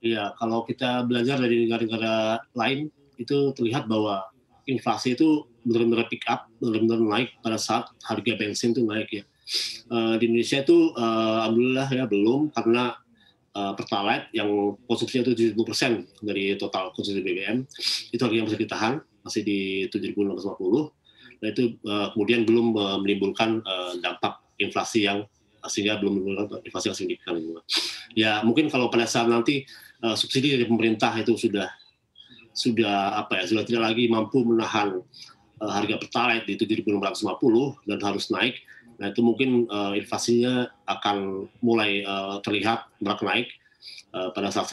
Iya, kalau kita belajar dari negara-negara lain, itu terlihat bahwa inflasi itu benar-benar pick up, benar-benar naik pada saat harga bensin itu naik ya. Di Indonesia itu alhamdulillah ya belum, karena Pertalite yang konsumsinya itu 70% dari total konsumsi BBM, itu harganya masih ditahan, masih di 7.650, dan itu kemudian belum menimbulkan dampak inflasi yang sehingga belum menimbulkan inflasi yang signifikan. Ya mungkin kalau pada saat nanti subsidi dari pemerintah itu sudah tidak lagi mampu menahan harga Pertalite di 7.650 dan harus naik. Nah itu mungkin inflasinya akan mulai terlihat berat naik pada saat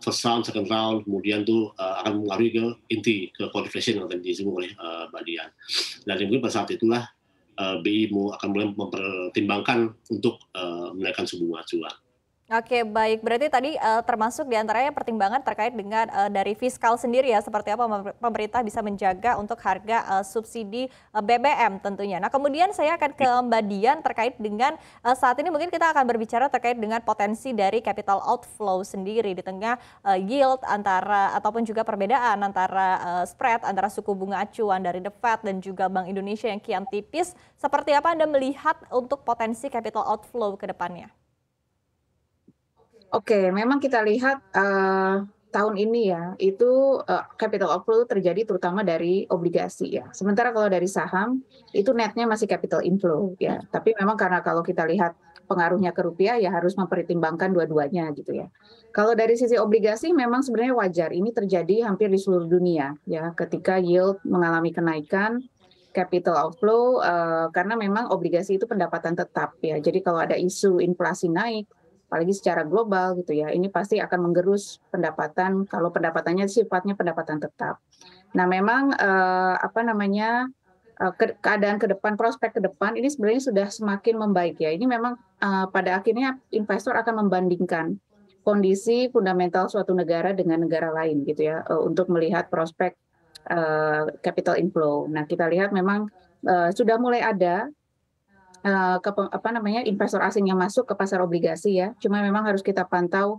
first round, second round, kemudian tuh akan mengaruhi ke inti, ke core inflation yang tadi disebut oleh Mbak Dian. Dan mungkin pada saat itulah BI akan mulai mempertimbangkan untuk menaikkan suku bunga acuan. Oke, baik. Berarti tadi, termasuk di antaranya pertimbangan terkait dengan, dari fiskal sendiri ya, seperti apa pemerintah bisa menjaga untuk harga, subsidi, BBM tentunya. Nah, kemudian saya akan ke Mbak Dian terkait dengan, saat ini mungkin kita akan berbicara terkait dengan potensi dari capital outflow sendiri di tengah, yield antara ataupun juga perbedaan antara, spread antara suku bunga acuan dari The Fed dan juga Bank Indonesia yang kian tipis. Seperti apa Anda melihat untuk potensi capital outflow ke depannya? Oke, memang kita lihat, tahun ini ya, itu, capital outflow terjadi terutama dari obligasi ya. Sementara kalau dari saham, itu netnya masih capital inflow ya. Tapi memang karena kalau kita lihat pengaruhnya ke rupiah, ya harus mempertimbangkan dua-duanya gitu ya. Kalau dari sisi obligasi memang sebenarnya wajar, ini terjadi hampir di seluruh dunia ya, ketika yield mengalami kenaikan, capital outflow, karena memang obligasi itu pendapatan tetap ya. Jadi kalau ada isu inflasi naik, apalagi secara global gitu ya, ini pasti akan menggerus pendapatan kalau pendapatannya sifatnya pendapatan tetap. Nah memang, apa namanya, keadaan ke depan, prospek ke depan ini sebenarnya sudah semakin membaik ya. Ini memang, pada akhirnya investor akan membandingkan kondisi fundamental suatu negara dengan negara lain gitu ya, untuk melihat prospek, capital inflow. Nah kita lihat memang, sudah mulai ada apa namanya, investor asing yang masuk ke pasar obligasi ya. Cuma memang harus kita pantau,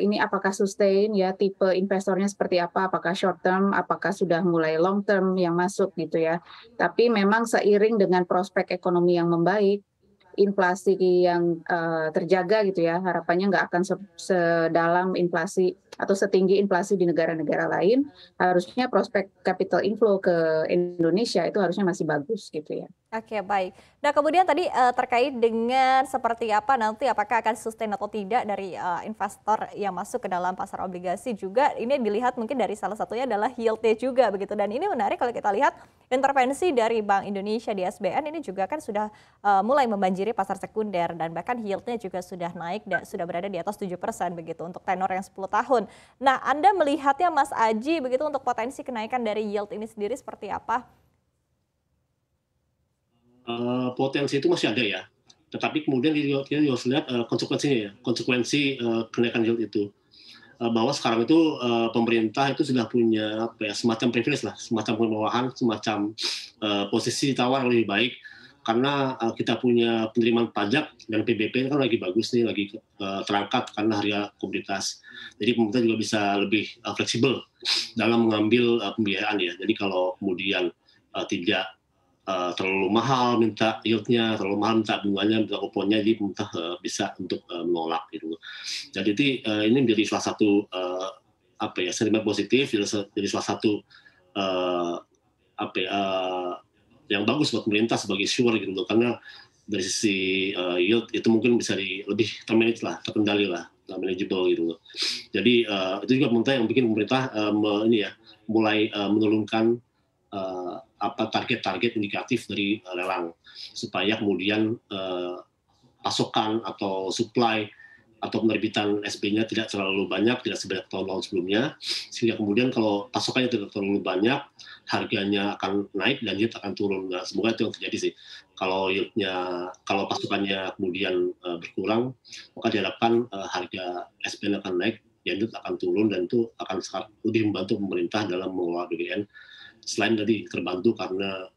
ini apakah sustain ya, tipe investornya seperti apa, apakah short term, apakah sudah mulai long term yang masuk gitu ya. Tapi memang seiring dengan prospek ekonomi yang membaik, inflasi yang, terjaga gitu ya, harapannya nggak akan sedalam inflasi atau setinggi inflasi di negara-negara lain, harusnya prospek capital inflow ke Indonesia itu harusnya masih bagus gitu ya. Oke, baik. Nah, kemudian tadi, terkait dengan seperti apa nanti apakah akan sustain atau tidak dari, investor yang masuk ke dalam pasar obligasi juga ini dilihat mungkin dari salah satunya adalah yield-nya juga begitu dan ini menarik kalau kita lihat intervensi dari Bank Indonesia di SBN ini juga kan sudah, mulai membanjiri pasar sekunder dan bahkan yield-nya juga sudah naik dan sudah berada di atas 7% begitu untuk tenor yang 10 tahun. Nah, Anda melihatnya Mas Aji begitu untuk potensi kenaikan dari yield ini sendiri seperti apa? Potensi itu masih ada ya. Tetapi kemudian kita juga harus lihat konsekuensinya ya, konsekuensi kenaikan yield itu. Bahwa sekarang itu pemerintah itu sudah punya apa ya, semacam privilege lah, semacam kemewahan, semacam posisi tawar lebih baik karena kita punya penerimaan pajak dan PBP kan lagi bagus nih, lagi terangkat karena harga komoditas. Jadi pemerintah juga bisa lebih fleksibel dalam mengambil pembiayaan ya. Jadi kalau kemudian tidak terlalu mahal minta yield-nya, terlalu mahal minta bunganya, minta kuponnya, jadi pemerintah bisa untuk menolak gitu. Jadi ini menjadi salah satu apa ya, sentimen positif, jadi salah satu uh, apa ya, yang bagus buat pemerintah sebagai sure gitu loh, karena dari sisi yield itu mungkin bisa lebih termanage lah, terkendali lah, manageable gitu loh. Jadi itu juga pemerintah yang bikin pemerintah ini ya mulai menurunkan apa target-target indikatif dari lelang supaya kemudian pasokan atau supply atau penerbitan SB-nya tidak terlalu banyak, tidak sebanyak tahun-tahun sebelumnya, sehingga kemudian kalau pasokannya tidak terlalu banyak, harganya akan naik dan yield akan turun. Nah, semoga itu yang terjadi sih. Kalau yieldnya, kalau pasokannya kemudian berkurang, maka diharapkan harga SBN akan naik, yield akan turun dan itu akan lebih membantu pemerintah dalam mengelola BBN. Selain tadi terbantu karena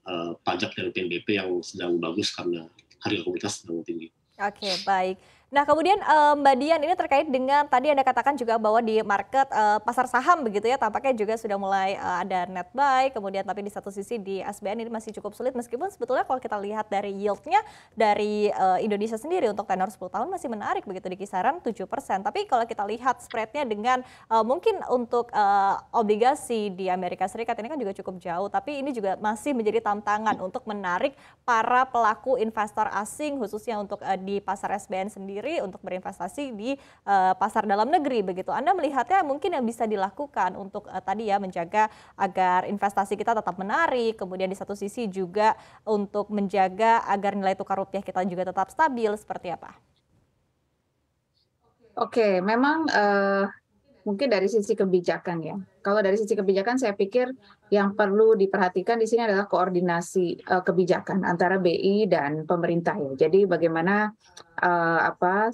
pajak dan PNBP yang sedang bagus karena harga komoditas sedang tinggi. Oke, baik. Nah, kemudian Mbak Dian ini terkait dengan tadi Anda katakan juga bahwa di market pasar saham begitu ya tampaknya juga sudah mulai ada net buy, kemudian tapi di satu sisi di SBN ini masih cukup sulit meskipun sebetulnya kalau kita lihat dari yield-nya dari Indonesia sendiri untuk tenor 10 tahun masih menarik begitu di kisaran 7%. Tapi kalau kita lihat spread-nya dengan mungkin untuk obligasi di Amerika Serikat ini kan juga cukup jauh, tapi ini juga masih menjadi tantangan untuk menarik para pelaku investor asing khususnya untuk di pasar SBN sendiri untuk berinvestasi di pasar dalam negeri begitu. Anda melihatnya mungkin yang bisa dilakukan untuk tadi ya menjaga agar investasi kita tetap menarik, kemudian di satu sisi juga untuk menjaga agar nilai tukar rupiah kita juga tetap stabil seperti apa? Oke, memang mungkin dari sisi kebijakan ya. Kalau dari sisi kebijakan saya pikir yang perlu diperhatikan di sini adalah koordinasi kebijakan antara BI dan pemerintah ya. Jadi bagaimana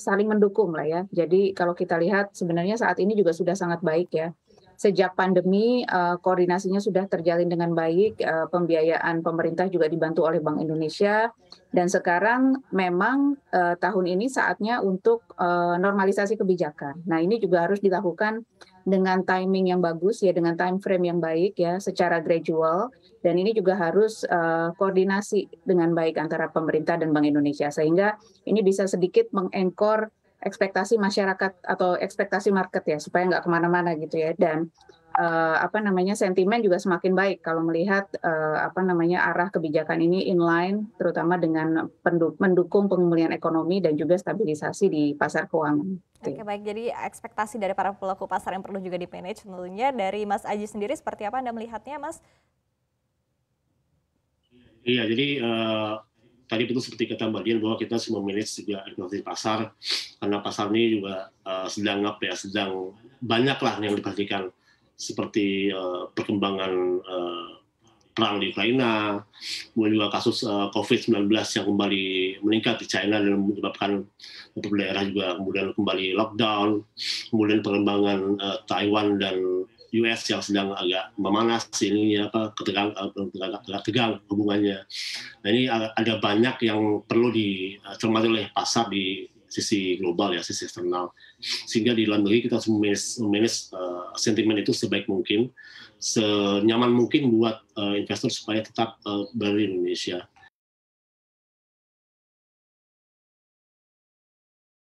saling mendukung lah ya. Jadi kalau kita lihat sebenarnya saat ini juga sudah sangat baik ya. Sejak pandemi koordinasinya sudah terjalin dengan baik, pembiayaan pemerintah juga dibantu oleh Bank Indonesia dan sekarang memang tahun ini saatnya untuk normalisasi kebijakan. Nah, ini juga harus dilakukan dengan timing yang bagus ya, dengan time frame yang baik ya, secara gradual dan ini juga harus koordinasi dengan baik antara pemerintah dan Bank Indonesia sehingga ini bisa sedikit mengengkor ekspektasi masyarakat atau ekspektasi market ya supaya nggak kemana-mana gitu ya dan sentimen juga semakin baik kalau melihat arah kebijakan ini inline terutama dengan mendukung pemulihan ekonomi dan juga stabilisasi di pasar keuangan. Oke baik, jadi ekspektasi dari para pelaku pasar yang perlu juga di-manage tentunya. Dari Mas Aji sendiri seperti apa Anda melihatnya Mas? Iya, jadi tadi betul seperti kata Mbak Dian bahwa kita harus memanage juga informasi pasar karena pasar ini juga sedang banyak lah yang diperhatikan seperti perkembangan perang di Ukraina, kemudian juga kasus COVID-19 yang kembali meningkat di China dan menyebabkan beberapa daerah juga kemudian kembali lockdown, kemudian pengembangan Taiwan dan US yang sedang agak memanas ini tegang hubungannya. Nah ini ada banyak yang perlu dicermati oleh pasar di sisi global ya, sisi eksternal. Sehingga di dalam negeri kita harus memanage sentimen itu sebaik mungkin, senyaman mungkin buat investor supaya tetap berada di Indonesia.